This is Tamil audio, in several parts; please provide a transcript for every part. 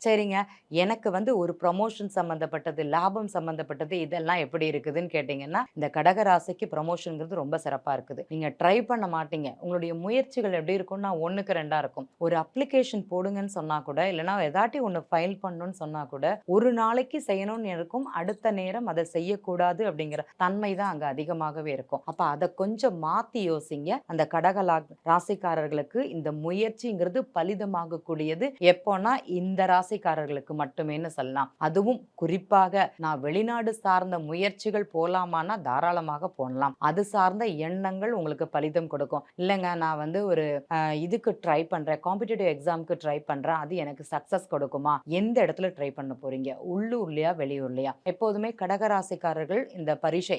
சரிங்க. எனக்கு ஒரு ப்ரமோஷன் சம்மந்தப்பட்டது, லாபம் சம்மந்தப்பட்டது இதெல்லாம் எப்படி இருக்குதுன்னு கேட்டீங்கன்னா, இந்த கடக ராசிக்கு ப்ரமோஷன்ங்கிறது ரொம்ப சிறப்பா இருக்குது. நீங்க ட்ரை பண்ண மாட்டீங்க. உங்களுடைய முயற்சிகள் எப்படி இருக்கும்னா, 1க்கு 2ஆ இருக்கும். ஒரு அப்ளிகேஷன் போடுங்கன்னு சொன்னா கூட, இல்லன்னா எதாட்டி ஒண்ணு ஃபைல் பண்ணணும்னு சொன்னா கூட, ஒரு நாளைக்கு செய்யணும்னு இருக்கும். அடுத்த நேரம் அத செய்யக்கூடாது அப்படிங்கிற தன்மை தான் அங்க அதிகமாகவே இருக்கும். அப்ப அத கொஞ்சம் மாத்தி யோசிங்க. அந்த ராசிக்காரர்களுக்கு இந்த முயற்சிங்கிறது பலிதமாகக்கூடியது எப்போன்னா, இந்த ராசிக்காரர்களுக்கு மட்டுமேன்னு சொல்லலாம். அதுவும் குறிப்பாக நான் வெளிநாடு சார்ந்த முயற்சிகள் போலாமான்னா தாராளமாக போடலாம். அது சார்ந்த எண்ணங்கள் உங்களுக்கு பலிதம் கொடுக்கும். இல்லங்க நான் ஒரு இதுக்கு ட்ரை பண்றேன். காம்படிட்டிவ் எக்ஸாம்க்கு ட்ரை பண்றேன். அது எனக்கு சக்சஸ் கொடுக்குமா? எந்த இடத்துல ட்ரை பண்ண போறீங்க? உள்ளூர்லயா? வெளியூர்லயா? எப்போதுமே கடகராசிக்காரர்கள் இந்த பரீட்சை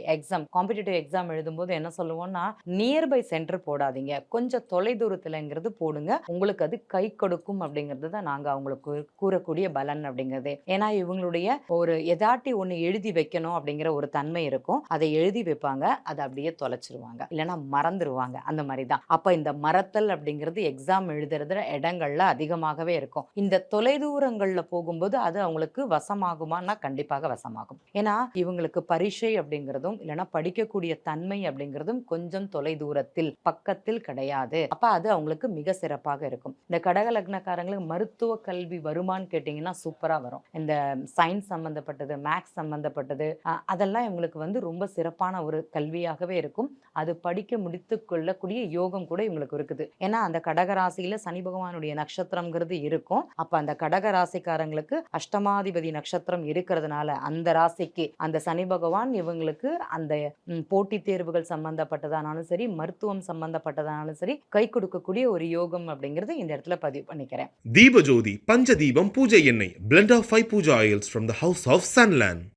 காம்படிட்டிவ் எக்ஸாம் எழுதும்போது என்ன சொல்லுவோம்னா, நியர்பை சென்டர் போடாதீங்க. கொஞ்சம் தொலைதூரத்துலங்கிறது போடுங்க. உங்களுக்கு அது கை கொடுக்கும் அப்படிங்கிறது தான் நாங்க அவங்களுக்கு கூறக்கூடிய பலன் அப்படிங்கிறது. ஏன்னா இவங்களுடைய ஒரு எதாட்டி ஒண்ணு எழுதி வைக்கணும் அப்படிங்கிற ஒரு தன்மை இருக்கும். அதை எழுதி வைப்பாங்க. அதை அப்படியே தொலைச்சிருவாங்க. இல்லைன்னா மறந்துருவாங்க. அந்த மாதிரி தான். அப்ப இந்த மறத்தல் அப்படிங்கிறது எக்ஸாம் எழுதுறதுல இடங்கள்ல அதிகமாகவே இருக்கும். இந்த தொலைதூரங்கள்ல போகும்போது அது அவங்களுக்கு வசமாகுமான்னா கண்டிப்பாக வசமாகும். ஏன்னா இவங்களுக்கு பரீட்சை அப்படிங்கிறதும் இல்லைன்னா படிக்கக்கூடிய தன்மை அப்படிங்கிறதும் கொஞ்சம் தொலைதூரத்தில் பக்கத்தில் கிடையாது. அப்ப அது அவங்களுக்கு மிக சிறப்பாக இருக்கும். இந்த கடக லக்னக்காரங்களுக்கு மருத்துவ கல்வி வருமான்னு கேட்டீங்கன்னா சூப்பரா வரும். இந்த சயின்ஸ் சம்பந்தப்பட்டது, மேக்ஸ் சம்பந்தப்பட்டது அதெல்லாம் இவங்களுக்கு ரொம்ப சிறப்பான ஒரு கல்வியாகவே இருக்கும். அது படிக்க முடித்துக் கொள்ளக்கூடிய யோகம் கூட இவங்களுக்கு இருக்குது. ஏன்னா அந்த கடக ராசியில சனி பகவானுடைய நட்சத்திரம்ங்கிறது இருக்கும். அப்ப அந்த கடக ராசிக்காரங்களுக்கு அஷ்டமாதிபதி நட்சத்திரம் இருக்கிறதுனால அந்த ராசிக்கு அந்த சனி பகவான் இவங்களுக்கு அந்த போட்டித் தேர்வுகள் சம்பந்தப்பட்டதானாலும் சரி, மருத்துவம் சம்பந்தப்பட்டதானாலும் சரி கை கொடுக்கக்கூடிய ஒரு யோகம் அப்படிங்கிறது இந்த இடத்துல பதிவு பண்ணிக்கிறேன். தீபஜோதி பஞ்சதீபம் பூஜை எண்ணெய் blend of 5 puja oils from the house of Sunland.